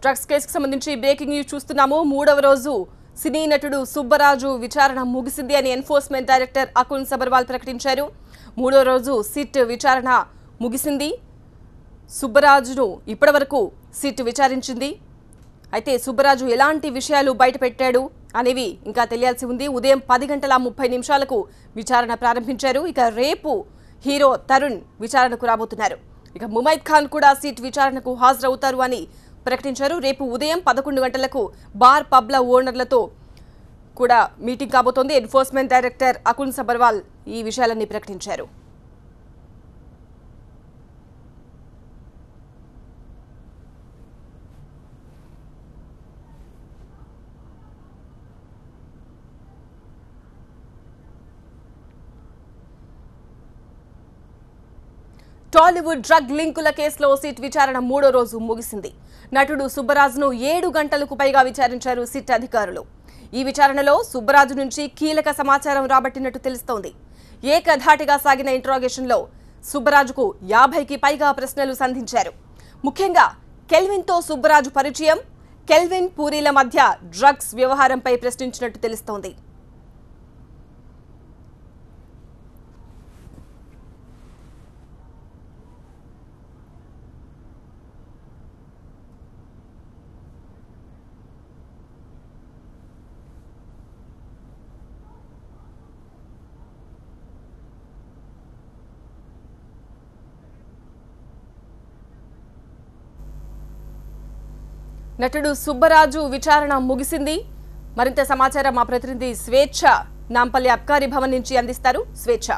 Drugs కేసుకు సంబంధించి breaking news చూస్తున్నాము. మూడవ రోజు సినీ నటుడు సుబ్బరాజు విచారణ ముగిసింది అని ఎన్ఫోర్స్మెంట్ డైరెక్టర్ అకున్ సబర్వాల్ ప్రకటించారు. మూడవ రోజు సిట్ విచారణ ముగిసింది. సుబ్బరాజును ఇప్పటివరకు సిట్ విచారించింది. అయితే సుబ్బరాజు ఎలాంటి విషయాలు బయటపెట్టాడు అనేవి ఇంకా తెలియాల్సి ఉంది. ఉదయం 10:30 విచారణ ప్రారంభించారు. ఇక రేపు హీరో తరుణ్ విచారణకు రాబోతున్నారు. ఇక ముమైత్ ఖాన్ కూడా సిట్ విచారణకు హాజరవుతారు అని ప్రకటించారు. రేపు ఉదయం 11 గంటలకు బార్ పబ్ల ఓనర్లతో కూడా మీటింగ్ కాబోతోంది. ఎన్ఫోర్స్మెంట్ డైరెక్టర్ అకున్ సబర్వాల్ ఈ విషయాలన్నీ ప్రకటించారు. టాలీవుడ్ డ్రగ్ లింకుల కేసులో సిట్ విచారణ మూడో రోజు ముగిసింది. నటుడు సుబ్బరాజును 7 గంటలకు పైగా విచారించారు సిట్ అధికారులు. ఈ విచారణలో సుబ్బరాజు నుంచి కీలక సమాచారం రాబట్టినట్టు తెలుస్తోంది. ఏకధాటిగా సాగిన ఇంట్రాగేషన్లో సుబ్బరాజుకు 50కి పైగా ప్రశ్నలు సంధించారు. ముఖ్యంగా కెల్విన్తో సుబ్బరాజు పరిచయం, కెల్విన్ పూరీల మధ్య డ్రగ్స్ వ్యవహారంపై ప్రశ్నించినట్టు తెలుస్తోంది. నటుడు సుబ్బరాజు విచారణ ముగిసింది. మరింత సమాచారం మా ప్రతినిధి స్వేచ్ఛ నాంపల్లి అబ్కారీ భవన్ నుంచి అందిస్తారు. స్వేచ్ఛ.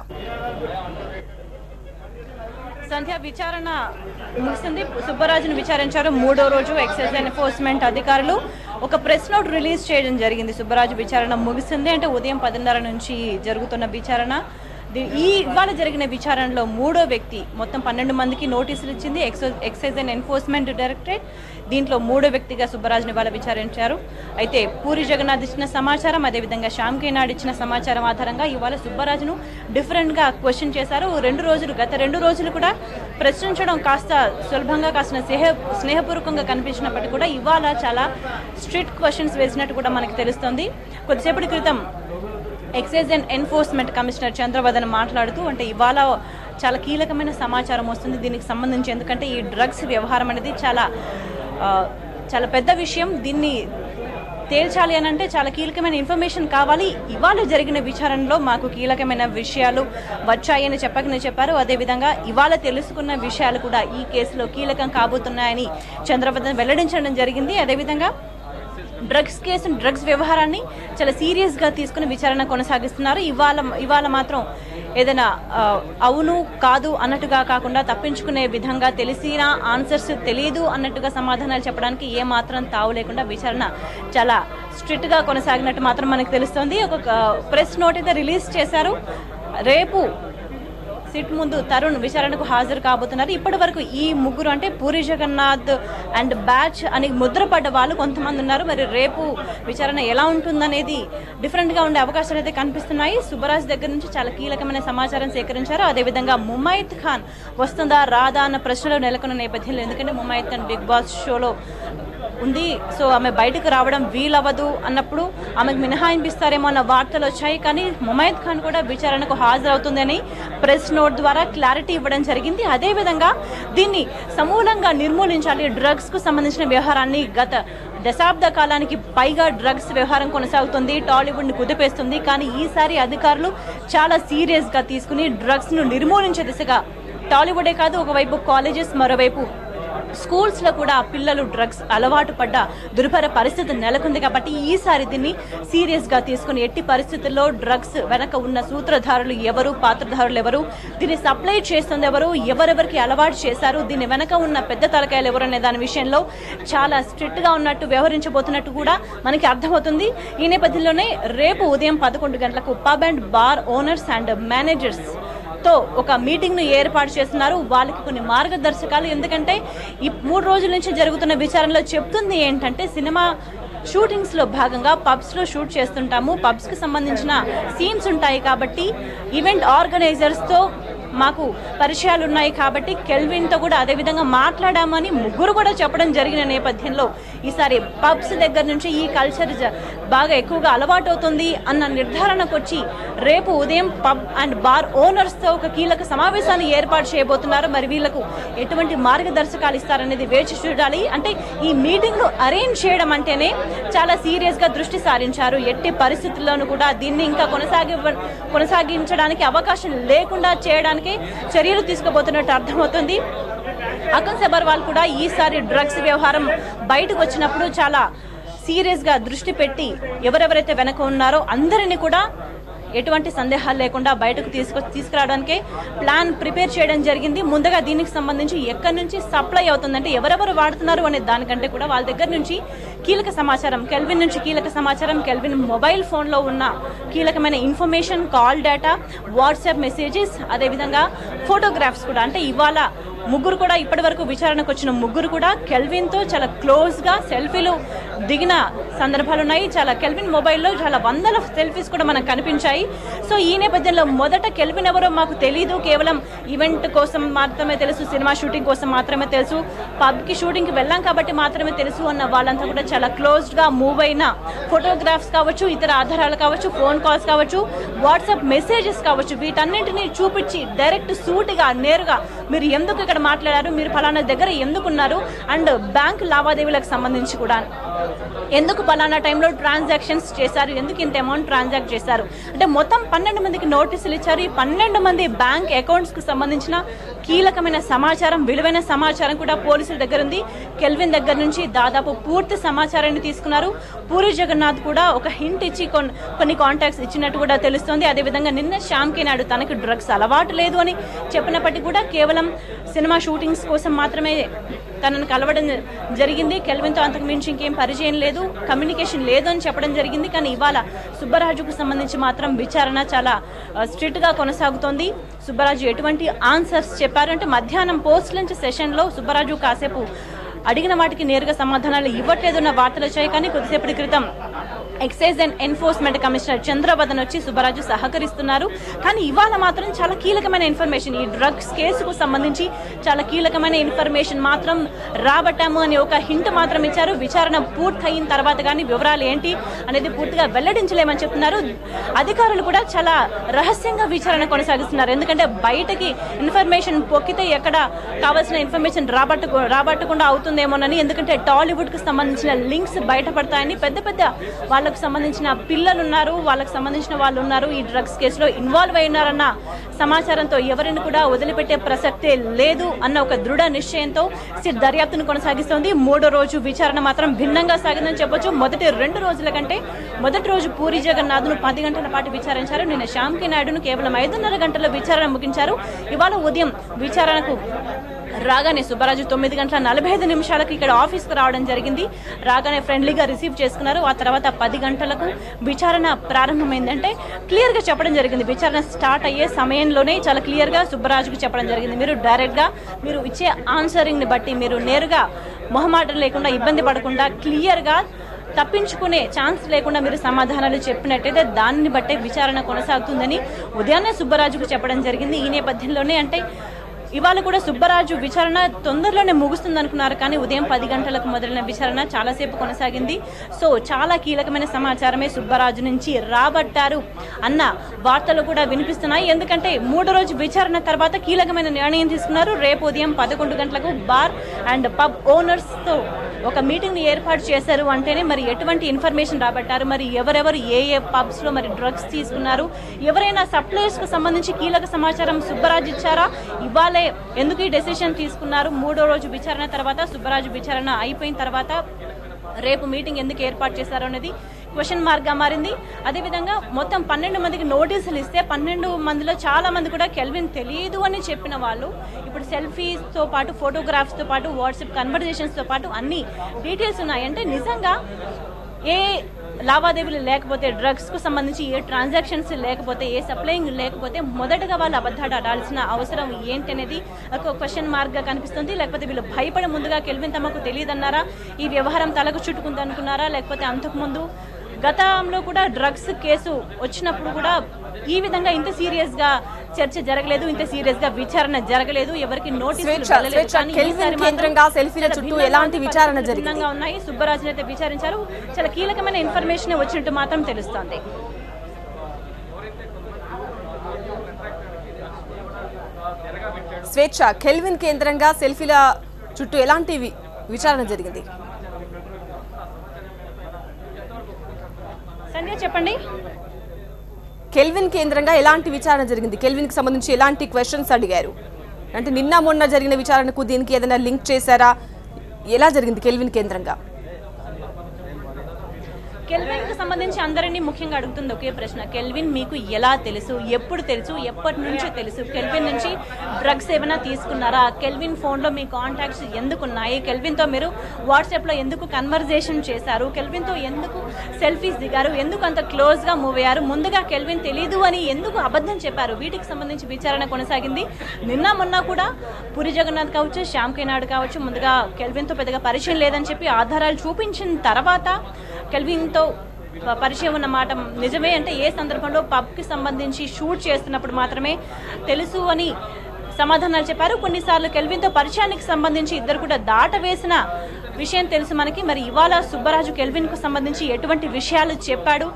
సంధ్య, విచారణ ముగిసింది. సుబ్బరాజును విచారించారు. మూడో రోజు ఎక్సైజ్ ఎన్ఫోర్స్మెంట్ అధికారులు ఒక ప్రెస్ నోట్ రిలీజ్ చేయడం జరిగింది. సుబ్బరాజు విచారణ ముగిసింది అంటే ఉదయం 10:30 నుంచి జరుగుతున్న విచారణ. ఇవాళ జరిగిన విచారణలో మూడో వ్యక్తి మొత్తం 12 మందికి నోటీసులు ఇచ్చింది ఎక్సైజ్ అండ్ ఎన్ఫోర్స్మెంట్ డైరెక్టరేట్. దీంట్లో మూడో వ్యక్తిగా సుబ్బరాజుని ఇవాళ విచారించారు. అయితే పూరి జగన్నాథ్ ఇచ్చిన సమాచారం, అదేవిధంగా శ్యామ్ కే నాయుడు ఇచ్చిన సమాచారం ఆధారంగా ఇవాళ సుబ్బరాజును డిఫరెంట్గా క్వశ్చన్ చేశారు. గత రెండు రోజులు కూడా ప్రశ్నించడం కాస్త సులభంగా, కాస్త స్నేహపూర్వకంగా కనిపించినప్పటికీ కూడా ఇవాళ చాలా స్ట్రిక్ట్ క్వశ్చన్స్ వేసినట్టు కూడా మనకు తెలుస్తుంది. కొద్దిసేపటి క్రితం excise and enforcement commissioner Chandravadan మాట్లాడుతూ అంటే ఇవాళ చాలా కీలకమైన సమాచారం వస్తుంది దీనికి సంబంధించి. ఎందుకంటే ఈ డ్రగ్స్ వ్యవహారం అనేది చాలా పెద్ద విషయం. దీన్ని తేల్చాలి అని అంటే చాలా కీలకమైన ఇన్ఫర్మేషన్ కావాలి. ఇవాళ జరిగిన విచారణలో మాకు కీలకమైన విషయాలు వచ్చాయని చెప్పారు. అదేవిధంగా ఇవాళ తెలుసుకున్న విషయాలు కూడా ఈ కేసులో కీలకం కాబోతున్నాయని చంద్రవదన్ వెల్లడించడం జరిగింది. అదేవిధంగా డ్రగ్స్ వ్యవహారాన్ని చాలా సీరియస్గా తీసుకుని విచారణ కొనసాగిస్తున్నారు. ఇవాళ మాత్రం ఏదైనా అవును కాదు అన్నట్టుగా కాకుండా తప్పించుకునే విధంగా తెలిసిన ఆన్సర్స్ తెలియదు అన్నట్టుగా సమాధానాలు చెప్పడానికి ఏమాత్రం తావు లేకుండా విచారణ చాలా స్ట్రిక్ట్గా కొనసాగినట్టు మాత్రం మనకు తెలుస్తోంది. ఒక ప్రెస్ నోట్ అయితే రిలీజ్ చేశారు. రేపు సిట్ ముందు తరుణ్ విచారణకు హాజరు కాబోతున్నారు. ఇప్పటి వరకు ఈ ముగ్గురు అంటే పూరి జగన్నాథ్ అండ్ బ్యాచ్ అని ముద్రపడ్డ వాళ్ళు కొంతమంది ఉన్నారు. మరి రేపు విచారణ ఎలా ఉంటుందనేది డిఫరెంట్గా ఉండే అవకాశాలు అయితే కనిపిస్తున్నాయి. సుబ్బరాజ్ దగ్గర నుంచి చాలా కీలకమైన సమాచారం సేకరించారు. అదేవిధంగా ముమైత్ ఖాన్ వస్తుందా రాదా అన్న ప్రశ్నలు నెలకొన్న నేపథ్యంలో, ఎందుకంటే ముమైత్ ఖాన్ బిగ్ బాస్ షోలో ఉంది, సో ఆమె బయటకు రావడం వీలవ్వదు అన్నప్పుడు ఆమెకు మినహాయింపిస్తారేమో అన్న వార్తలు వచ్చాయి. కానీ ముమైత్ ఖాన్ కూడా విచారణకు హాజరవుతుందని ప్రెస్ నోట్ ద్వారా క్లారిటీ ఇవ్వడం జరిగింది. అదేవిధంగా దీన్ని సమూలంగా నిర్మూలించాలి, డ్రగ్స్కు సంబంధించిన వ్యవహారాన్ని గత దశాబ్ద కాలానికి పైగా డ్రగ్స్ వ్యవహారం కొనసాగుతుంది, టాలీవుడ్ని కుదిపేస్తుంది. కానీ ఈసారి అధికారులు చాలా సీరియస్గా తీసుకుని డ్రగ్స్ను నిర్మూలించే దిశగా టాలీవుడే కాదు, ఒకవైపు కాలేజెస్, మరోవైపు స్కూల్స్లో కూడా పిల్లలు డ్రగ్స్ అలవాటు పడ్డ దుర్భర పరిస్థితి నెలకొంది. కాబట్టి ఈసారి దీన్ని సీరియస్గా తీసుకుని ఎట్టి పరిస్థితుల్లో డ్రగ్స్ వెనక ఉన్న సూత్రధారులు ఎవరు, పాత్రధారులు ఎవరు, దీన్ని సప్లై చేస్తుంది ఎవరు, ఎవరెవరికి అలవాటు చేశారు, దీని వెనక ఉన్న పెద్ద తలకాయలు ఎవరు అనే దాని విషయంలో చాలా స్ట్రిక్ట్గా ఉన్నట్టు వ్యవహరించబోతున్నట్టు కూడా మనకి అర్థమవుతుంది. ఈ నేపథ్యంలోనే రేపు ఉదయం 11 గంటలకు pub and bar owners and managers తో ఒక మీటింగ్ ను ఏర్పాటు చేస్తున్నారు. వాళ్ళకి కొన్ని మార్గదర్శకాలు, ఎందుకంటే ఈ 3 రోజుల నుంచి జరుగుతున్న విచారణలో చెప్తుంది ఏంటంటే సినిమా షూటింగ్స్లో భాగంగా పబ్స్లో షూట్ చేస్తుంటాము, పబ్స్కి సంబంధించిన సీన్స్ ఉంటాయి. కాబట్టి ఈవెంట్ ఆర్గనైజర్స్తో మాకు పరిచయాలు ఉన్నాయి కాబట్టి కెల్విన్తో కూడా అదేవిధంగా మాట్లాడామని ముగ్గురు కూడా చెప్పడం జరిగిన నేపథ్యంలో ఈసారి పబ్స్ దగ్గర నుంచి ఈ కల్చర్ బాగా ఎక్కువగా అలవాటు అవుతుంది అన్న నిర్ధారణకు వచ్చి రేపు ఉదయం పబ్ అండ్ బార్ ఓనర్స్తో ఒక కీలక సమావేశాన్ని ఏర్పాటు చేయబోతున్నారు. మరి వీళ్లకు ఎటువంటి మార్గదర్శకాలు ఇస్తారనేది వేచి చూడాలి. అంటే ఈ మీటింగ్ను అరేంజ్ చేయడం అంటేనే చాలా సీరియస్గా దృష్టి సారించారు. ఎట్టి పరిస్థితుల్లోనూ కూడా దీన్ని ఇంకా కొనసాగించడానికి అవకాశం లేకుండా చేయడానికి చర్యలు తీసుకోబోతున్నట్టు అర్థమవుతుంది. అకున్ సబర్వాల్ కూడా ఈసారి డ్రగ్స్ వ్యవహారం బయటకు వచ్చినప్పుడు చాలా సీరియస్గా దృష్టి పెట్టి ఎవరెవరైతే వెనక ఉన్నారో అందరినీ కూడా ఎటువంటి సందేహాలు లేకుండా బయటకు తీసుకురావడానికే ప్లాన్ ప్రిపేర్ చేయడం జరిగింది. ముందుగా దీనికి సంబంధించి ఎక్కడి నుంచి సప్లై అవుతుందంటే ఎవరెవరు వాడుతున్నారు అనే దానికంటే కూడా వాళ్ళ దగ్గర నుంచి కీలక సమాచారం, కెల్విన్ నుంచి కీలక సమాచారం, కెల్విన్ మొబైల్ ఫోన్లో ఉన్న కీలకమైన information, call data, WhatsApp messages, అదేవిధంగా ఫోటోగ్రాఫ్స్ కూడా. అంటే ఇవాళ ముగ్గురు కూడా ఇప్పటి వరకు విచారణకు వచ్చిన ముగ్గురు కూడా కెల్విన్తో చాలా క్లోజ్గా సెల్ఫీలు దిగిన సందర్భాలు ఉన్నాయి. చాలా కెల్విన్ మొబైల్లో చాలా వందల సెల్ఫీస్ కూడా మనకు కనిపించాయి. సో ఈ నేపథ్యంలో మొదట కెల్విన్ ఎవరో మాకు తెలీదు, కేవలం ఈవెంట్ కోసం మాత్రమే తెలుసు, సినిమా షూటింగ్ కోసం మాత్రమే తెలుసు, పబ్కి షూటింగ్కి వెళ్ళాం కాబట్టి మాత్రమే తెలుసు అన్న వాళ్ళంతా కూడా చాలా క్లోజ్డ్గా మూవ్ అయిన ఫోటోగ్రాఫ్స్ కావచ్చు, ఇతర ఆధారాలు కావచ్చు, ఫోన్ కాల్స్ కావచ్చు, వాట్సాప్ మెసేజెస్ కావచ్చు, వీటన్నింటినీ చూపించి డైరెక్ట్ సూటిగా నేరుగా మీరు ఎందుకు ఇక్కడ మాట్లాడారు, మీరు ఫలానా దగ్గర ఎందుకున్నారు, అండ్ బ్యాంక్ లావాదేవీలకు సంబంధించి కూడా ఎందుకు ఫలానా టైంలో ట్రాన్సాక్షన్స్ చేశారు, ఎందుకు ఇంత అమౌంట్ ట్రాన్సాక్ట్ చేశారు అంటే మొత్తం 12 మందికి నోటీసులు ఇచ్చారు. ఈ 12 మంది బ్యాంక్ అకౌంట్స్కి సంబంధించిన కీలకమైన సమాచారం, విలువైన సమాచారం కూడా పోలీసుల దగ్గర ఉంది. కెల్విన్ దగ్గర నుంచి దాదాపు పూర్తి సమాచారాన్ని తీసుకున్నారు. పూరి జగన్నాథ్ కూడా ఒక హింట్ ఇచ్చి కొన్ని కాంటాక్ట్స్ ఇచ్చినట్టు కూడా తెలుస్తోంది. అదేవిధంగా నిన్న శ్యామ్ కే నాయుడు తనకి డ్రగ్స్ అలవాటు లేదు అని చెప్పినప్పటికీ కూడా కేవలం సినిమా షూటింగ్స్ కోసం మాత్రమే తనను కలవడం జరిగింది. కెల్విన్తో అంతకు మించి ఇంకేం పరిచయం లేదు, కమ్యూనికేషన్ లేదు అని చెప్పడం జరిగింది. కానీ ఇవాళ సుబ్బరాజుకు సంబంధించి మాత్రం విచారణ చాలా స్ట్రిక్ట్గా కొనసాగుతోంది. సుబ్బరాజు ఎటువంటి ఆన్సర్స్ చెప్పారంటే మధ్యాహ్నం పోస్ట్ లంచ్ సెషన్లో సుబ్బరాజు కాసేపు అడిగిన వాటికి నేరుగా సమాధానాలు ఇవ్వట్లేదన్న వార్తలు వచ్చాయి. కానీ కొద్దిసేపటి క్రితం excise and enforcement commissioner Chandravadan వచ్చి సుబ్బరాజు సహకరిస్తున్నారు. కానీ ఇవాళ మాత్రం చాలా కీలకమైన ఇన్ఫర్మేషన్, ఈ డ్రగ్స్ కేసుకు సంబంధించి చాలా కీలకమైన ఇన్ఫర్మేషన్ మాత్రం రాబట్టాము అని ఒక హింట్ మాత్రం ఇచ్చారు. విచారణ పూర్తయిన తర్వాత కానీ వివరాలు ఏంటి అనేది పూర్తిగా వెల్లడించలేమని చెప్తున్నారు. అధికారులు కూడా చాలా రహస్యంగా విచారణ కొనసాగిస్తున్నారు. ఎందుకంటే బయటకి ఇన్ఫర్మేషన్ పొక్కితే ఎక్కడ కావాల్సిన ఇన్ఫర్మేషన్ రాబట్టకుండా అవుతుందేమోనని. ఎందుకంటే టాలీవుడ్కి సంబంధించిన లింక్స్ బయటపడతాయని పెద్ద పెద్ద వాళ్ళకు సంబంధించిన పిల్లలు ఉన్నారు, వాళ్ళకు సంబంధించిన వాళ్ళు ఉన్నారు, ఈ డ్రగ్స్ కేసులో ఇన్వాల్వ్ అయినారన్న సమాచారంతో ఎవరిని కూడా వదిలిపెట్టే ప్రసక్తే లేదు అన్న ఒక దృఢ నిశ్చయంతో సిట్ దర్యాప్తును కొనసాగిస్తోంది. 3వ రోజు విచారణ మాత్రం భిన్నంగా సాగిందని చెప్పొచ్చు. మొదటి 2 రోజుల కంటే మొదటి రోజు పూరి జగన్నాథ్ను 10 గంటల పాటు విచారించారు. నిన్న శ్యామ్ కే నాయుడును కేవలం 5:30 గంటల విచారణ ముగించారు. ఇవాళ ఉదయం విచారణకు రాగానే సుబ్బరాజు 9:45 ఇక్కడ ఆఫీస్కి రావడం జరిగింది. రాగానే ఫ్రెండ్లీగా రిసీవ్ చేసుకున్నారు. ఆ తర్వాత 10 గంటలకు విచారణ ప్రారంభమైందంటే క్లియర్గా చెప్పడం జరిగింది. విచారణ స్టార్ట్ అయ్యే సమయంలోనే చాలా క్లియర్గా సుబ్బరాజుకు చెప్పడం జరిగింది. మీరు డైరెక్ట్గా మీరు ఇచ్చే ఆన్సరింగ్ని బట్టి మీరు నేరుగా మొహమాటం లేకుండా, ఇబ్బంది పడకుండా, క్లియర్గా తప్పించుకునే ఛాన్స్ లేకుండా మీరు సమాధానాలు చెప్పినట్టయితే దాన్ని బట్టే విచారణ కొనసాగుతుందని ఉదయాన్నే సుబ్బరాజుకు చెప్పడం జరిగింది. ఈ నేపథ్యంలోనే అంటే ఇవాళ కూడా సుబ్బరాజు విచారణ తొందరలోనే ముగుస్తుంది అనుకున్నారు. కానీ ఉదయం 10 గంటలకు మొదలైన విచారణ చాలాసేపు కొనసాగింది. సో చాలా కీలకమైన సమాచారమే సుబ్బరాజు నుంచి రాబట్టారు అన్న వార్తలు కూడా వినిపిస్తున్నాయి. ఎందుకంటే 3వ రోజు విచారణ తర్వాత కీలకమైన నిర్ణయం తీసుకున్నారు. రేపు ఉదయం 11 గంటలకు బార్ అండ్ పబ్ ఓనర్స్తో ఒక మీటింగ్ని ఏర్పాటు చేశారు. అంటేనే మరి ఎటువంటి ఇన్ఫర్మేషన్ రాబట్టారు, మరి ఎవరెవరు ఏ పబ్స్లో మరి డ్రగ్స్ తీసుకున్నారు, ఎవరైనా సప్లయర్స్కు సంబంధించి కీలక సమాచారం సుబ్బరాజు ఇచ్చారా, ఇవాళ ఎందుకు ఈ డెసిషన్ తీసుకున్నారు, 3వ రోజు విచారణ తర్వాత సుబ్బరాజు విచారణ అయిపోయిన తర్వాత రేపు మీటింగ్ ఎందుకు ఏర్పాటు చేశారు అనేది క్వశ్చన్ మార్క్గా మారింది. అదేవిధంగా మొత్తం 12 మందికి నోటీసులు ఇస్తే 12 మందిలో చాలా మంది కూడా కెల్విన్ తెలియదు అని చెప్పిన వాళ్ళు ఇప్పుడు సెల్ఫీస్తో పాటు, ఫోటోగ్రాఫ్స్తో పాటు, వాట్సాప్ కన్వర్జేషన్స్తో పాటు అన్ని డీటెయిల్స్ ఉన్నాయి. అంటే నిజంగా ఏ లావాదేవీలు లేకపోతే, డ్రగ్స్కు సంబంధించి ఏ ట్రాన్సాక్షన్స్ లేకపోతే, ఏ సప్లయింగ్ లేకపోతే మొదటగా వాళ్ళు అబద్ధాలు ఆడాల్సిన అవసరం ఏంటి అనేది ఒక క్వశ్చన్ మార్క్గా కనిపిస్తుంది. లేకపోతే వీళ్ళు భయపడి ముందుగా కెల్విన్ తమకు తెలియదన్నారా, ఈ వ్యవహారం తలకు చుట్టుకుంది అనుకున్నారా, లేకపోతే అంతకుముందు గతంలో కూడా డ్రగ్స్ కేసు వచ్చినప్పుడు కూడా ఈ విధంగా ఇంత సీరియస్ గా చర్చ జరగలేదు, ఇంత సీరియస్ గా విచారణ జరగలేదు, ఎవరికి నోటీసులు ఉన్నాయి. సుబ్బరాజుని అయితే విచారించారు. చాలా కీలకమైన ఇన్ఫర్మేషన్ వచ్చినట్టు మాత్రం తెలుస్తోంది. స్వేచ్ఛ కెల్విన్ కేంద్రంగా సెల్ఫీల చుట్టూ ఎలాంటి విచారణ జరిగింది? సంధ్య చెప్పండి. కెల్విన్ కేంద్రంగా ఎలాంటి విచారణ జరిగింది? కెల్విన్ కి సంబంధించి ఎలాంటి క్వశ్చన్స్ అడిగారు? అంటే నిన్న మొన్న జరిగిన విచారణకు దీనికి ఏదైనా లింక్ చేశారా? ఎలా జరిగింది కెల్విన్ కేంద్రంగా? కెల్విన్ కి సంబంధించి అందరినీ ముఖ్యంగా అడుగుతుంది ఒకే ప్రశ్న. కెల్విన్ మీకు ఎలా తెలుసు, ఎప్పుడు తెలుసు, ఎప్పటి నుంచి తెలుసు? కెల్విన్ నుంచి డ్రగ్స్ ఏమైనా తీసుకున్నారా? కెల్విన్ ఫోన్లో మీ కాంటాక్ట్స్ ఎందుకున్నాయి? కెల్విన్తో మీరు వాట్సాప్లో ఎందుకు కన్వర్జేషన్ చేశారు? కెల్విన్తో ఎందుకు సెల్ఫీస్ దిగారు? ఎందుకు అంత క్లోజ్గా మూవ్ అయ్యారు? ముందుగా కెల్విన్ తెలీదు అని ఎందుకు అబద్ధం చెప్పారు? వీటికి సంబంధించి విచారణ కొనసాగింది. నిన్న మొన్న కూడా పూరి జగన్నాథ్ కావచ్చు, శ్యామ్ కే నాయుడు కావచ్చు, ముందుగా కెల్విన్తో పెద్దగా పరిచయం లేదని చెప్పి ఆధారాలు చూపించిన తర్వాత కెల్విన్తో పరిచయం ఉన్న మాట నిజమే అంటే ఏ సందర్భంలో పబ్కి సంబంధించి షూట్ చేస్తున్నప్పుడు మాత్రమే తెలుసు అని సమాధానాలు చెప్పారు. కొన్నిసార్లు కెల్విన్తో పరిచయానికి సంబంధించి ఇద్దరు కూడా దాటవేసిన విషయం తెలుసు మనకి. మరి ఇవాళ సుబ్బరాజు కెల్విన్కు సంబంధించి ఎటువంటి విషయాలు చెప్పాడు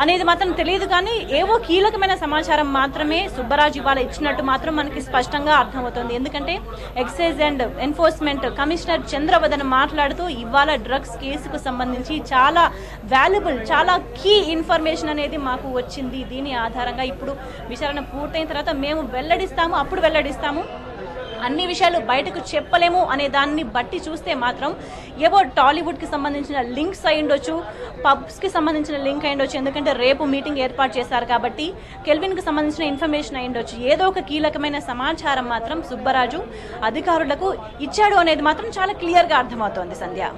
అనేది మాత్రం తెలియదు, కానీ ఏవో కీలకమైన సమాచారం మాత్రమే సుబ్బరాజు ఇవాళ ఇచ్చినట్టు మాత్రం మనకి స్పష్టంగా అర్థమవుతుంది. ఎందుకంటే excise and enforcement commissioner Chandravadan మాట్లాడుతూ ఇవాళ డ్రగ్స్ కేసుకు సంబంధించి చాలా వాల్యుబుల్, చాలా కీ ఇన్ఫర్మేషన్ అనేది మాకు వచ్చింది. దీని ఆధారంగా ఇప్పుడు విచారణ పూర్తయిన తర్వాత మేము వెల్లడిస్తాము, అప్పుడు వెల్లడిస్తాము, అన్ని విషయాలు బయటకు చెప్పలేము అనే దాన్ని బట్టి చూస్తే మాత్రం ఏవో టాలీవుడ్కి సంబంధించిన లింక్స్ అయి ఉండొచ్చు, పబ్స్కి సంబంధించిన లింక్ అయి ఉండొచ్చు. ఎందుకంటే రేపు మీటింగ్ ఏర్పాటు చేశారు కాబట్టి కెల్విన్కి సంబంధించిన ఇన్ఫర్మేషన్ అయి ఉండొచ్చు. ఏదో ఒక కీలకమైన సమాచారం మాత్రం సుబ్బరాజు అధికారులకు ఇచ్చాడు అనేది మాత్రం చాలా క్లియర్గా అర్థమవుతోంది సంధ్య.